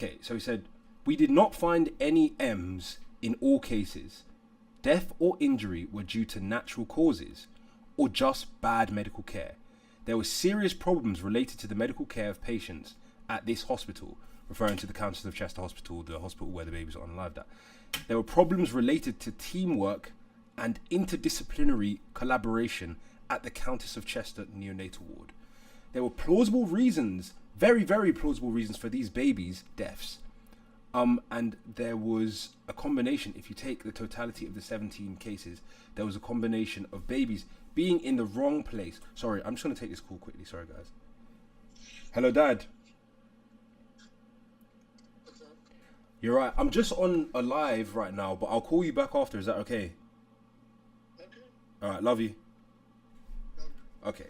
Okay, so he said, we did not find any M's in all cases. Death or injury were due to natural causes or just bad medical care. There were serious problems related to the medical care of patients at this hospital, referring to the Countess of Chester Hospital, the hospital where the babies were unalived at. There were problems related to teamwork and interdisciplinary collaboration at the Countess of Chester neonatal ward. There were plausible reasons, very, very plausible reasons for these babies' deaths. And there was a combination, if you take the totality of the 17 cases, there was a combination of babies being in the wrong place. Sorry, I'm just going to take this call quickly. Sorry, guys. Hello, Dad. You're right. I'm just on a live right now, but I'll call you back after. Is that okay? Okay. All right, love you. Love you. Okay.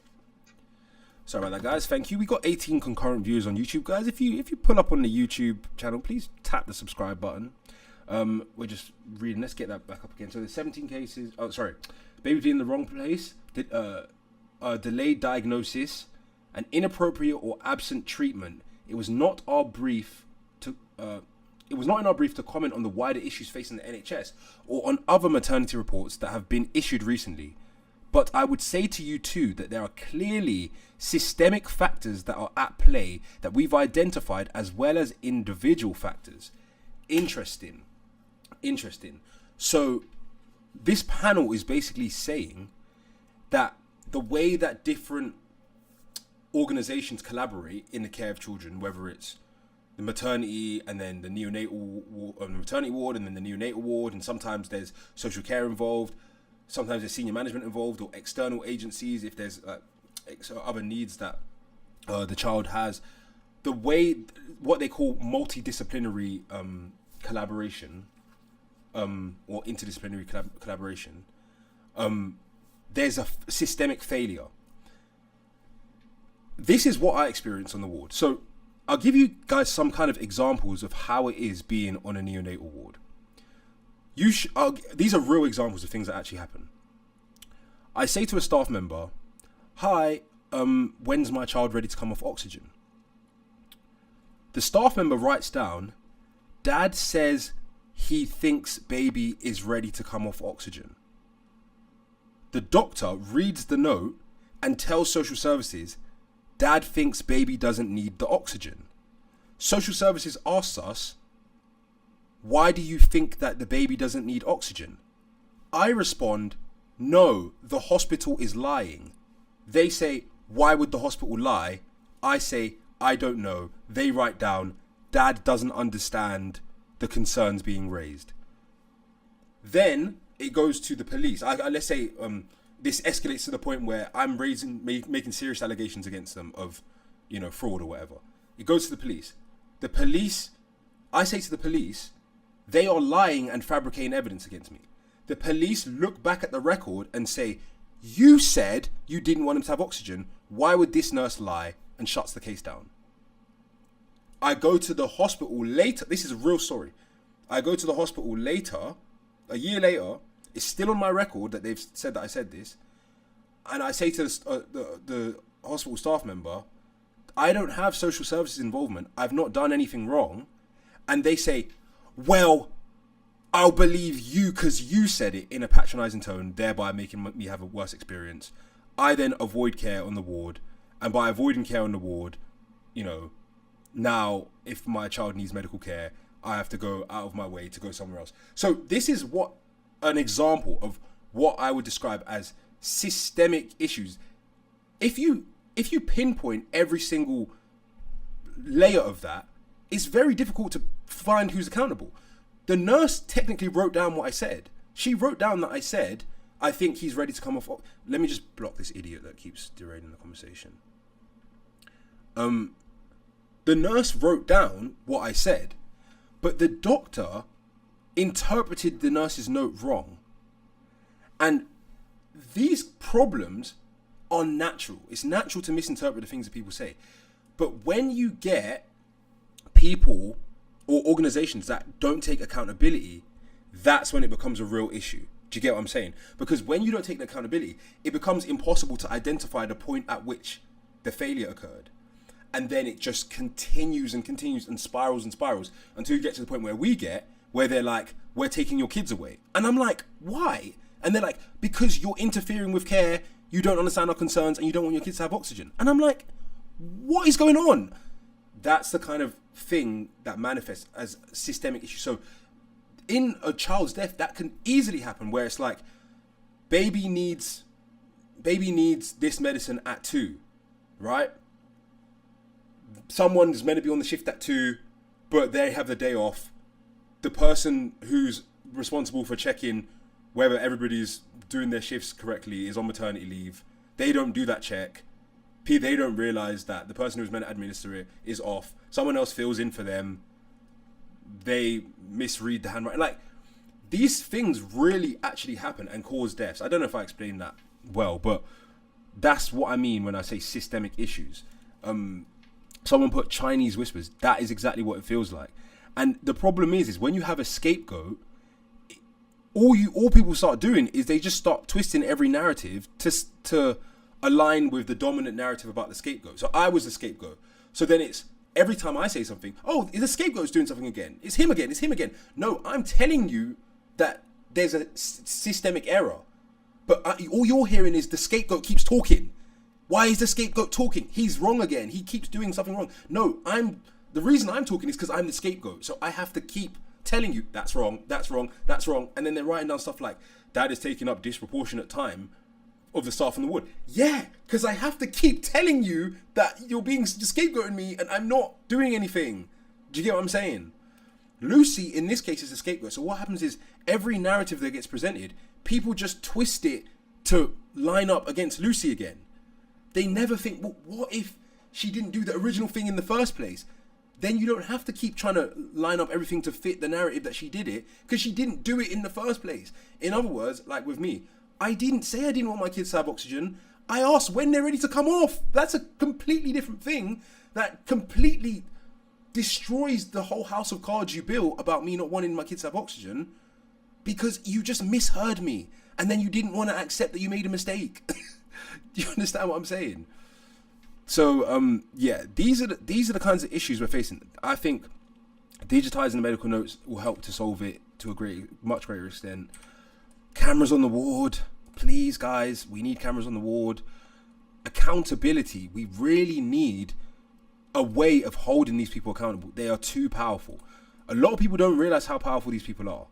Sorry about that, guys. Thank you. We got 18 concurrent viewers on YouTube, guys. If you pull up on the YouTube channel, please tap the subscribe button. We're just reading. Let's get that back up again. So there's 17 cases. Oh, sorry. Baby being in the wrong place. Delayed diagnosis, an inappropriate or absent treatment. It was not our brief to. It was not in our brief to comment on the wider issues facing the NHS or on other maternity reports that have been issued recently. But I would say to you too that there are clearly systemic factors that are at play that we've identified, as well as individual factors. Interesting. So this panel is basically saying that the way that different organizations collaborate in the care of children, whether it's the maternity and then the neonatal the maternity ward and then the neonatal ward, and sometimes there's social care involved, sometimes there's senior management involved or external agencies if there's other needs that the child has. The way, what they call multidisciplinary collaboration or interdisciplinary collaboration, there's a systemic failure. This is what I experienced on the ward. So I'll give you guys some kind of examples of how it is being on a neonatal ward. These are real examples of things that actually happen. I say to a staff member, hi, when's my child ready to come off oxygen? The staff member writes down, Dad says he thinks baby is ready to come off oxygen. The doctor reads the note and tells social services, Dad thinks baby doesn't need the oxygen. Social services asks us, why do you think that the baby doesn't need oxygen? I respond, no, the hospital is lying. They say, why would the hospital lie? I say, I don't know. They write down, Dad doesn't understand the concerns being raised. Then it goes to the police. Let's say this escalates to the point where I'm making serious allegations against them of, fraud or whatever. It goes to the police. The police, I say to the police, they are lying and fabricating evidence against me. The police look back at the record and say, you said you didn't want him to have oxygen. Why would this nurse lie? And shuts the case down. I go to the hospital later. This is a real story. I go to the hospital later, a year later. It's still on my record that they've said that I said this. And I say to the hospital staff member, I don't have social services involvement. I've not done anything wrong. And they say, well, I'll believe you because you said it, in a patronizing tone, thereby making me have a worse experience. I then avoid care on the ward. And by avoiding care on the ward, now if my child needs medical care, I have to go out of my way to go somewhere else. So this is an example of what I would describe as systemic issues. If you pinpoint every single layer of that, it's very difficult to find who's accountable. The nurse technically wrote down what I said. She wrote down that I said, I think he's ready to come off. Let me just block this idiot that keeps derailing the conversation. The nurse wrote down what I said, but the doctor interpreted the nurse's note wrong. And these problems are natural. It's natural to misinterpret the things that people say. But when you get people or organizations that don't take accountability, that's when it becomes a real issue. Do you get what I'm saying? Because when you don't take the accountability, it becomes impossible to identify the point at which the failure occurred. and then it just continues and continues and spirals until you get to the point where they're like, we're taking your kids away. And I'm like, why? And they're like, because you're interfering with care, you don't understand our concerns, and you don't want your kids to have oxygen. And I'm like, what is going on? That's the kind of thing that manifests as systemic issues. So in a child's death, that can easily happen, where it's like, baby needs this medicine at 2, right? Someone's meant to be on the shift at 2, but they have the day off. The person who's responsible for checking whether everybody's doing their shifts correctly is on maternity leave. They don't do that check. They don't realize that the person who's meant to administer it is off. Someone else fills in for them. They misread the handwriting. Like, these things really actually happen and cause deaths. I don't know if I explained that well, but that's what I mean when I say systemic issues. Someone put Chinese whispers. That is exactly what it feels like. And the problem is when you have a scapegoat, all people start doing is they just start twisting every narrative to align with the dominant narrative about the scapegoat. So I was the scapegoat. So then it's every time I say something, oh, the scapegoat's doing something again. It's him again. No, I'm telling you that there's a systemic error. But all you're hearing is the scapegoat keeps talking. Why is the scapegoat talking? He's wrong again. He keeps doing something wrong. No, the reason I'm talking is because I'm the scapegoat. So I have to keep telling you that's wrong. And then they're writing down stuff like, Dad is taking up disproportionate time of the staff on the ward. Yeah, because I have to keep telling you that you're being scapegoating me and I'm not doing anything. Do you get what I'm saying? Lucy, in this case, is a scapegoat. So what happens is every narrative that gets presented, people just twist it to line up against Lucy again. They never think, well, what if she didn't do the original thing in the first place? Then you don't have to keep trying to line up everything to fit the narrative that she did it, because she didn't do it in the first place. In other words, like with me, I didn't say I didn't want my kids to have oxygen. I asked when they're ready to come off. That's a completely different thing that completely destroys the whole house of cards you built about me not wanting my kids to have oxygen, because you just misheard me and then you didn't want to accept that you made a mistake. Do you understand what I'm saying? So yeah, these are the kinds of issues we're facing. I think digitizing the medical notes will help to solve it to a much greater extent. Cameras on the ward, please, guys. We need cameras on the ward. Accountability. We really need a way of holding these people accountable. They are too powerful. A lot of people don't realize how powerful these people are.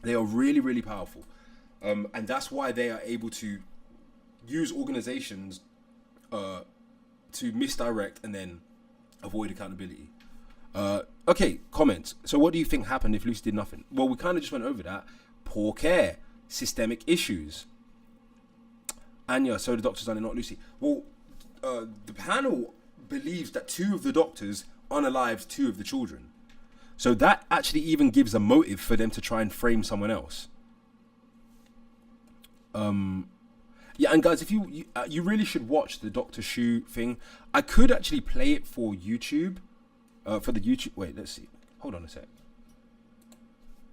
They are really, really powerful, and that's why they are able to use organizations to misdirect and then avoid accountability. Okay, comments. So what do you think happened if Lucy did nothing? Well, we kind of just went over that. Poor care, systemic issues. Anya, so the doctors done it, not Lucy. Well, the panel believes that 2 of the doctors unalived 2 of the children. So that actually even gives a motive for them to try and frame someone else. Yeah, and guys, if you really should watch the Dr. Shu thing. I could actually play it for YouTube, for the YouTube. Wait, let's see. Hold on a sec.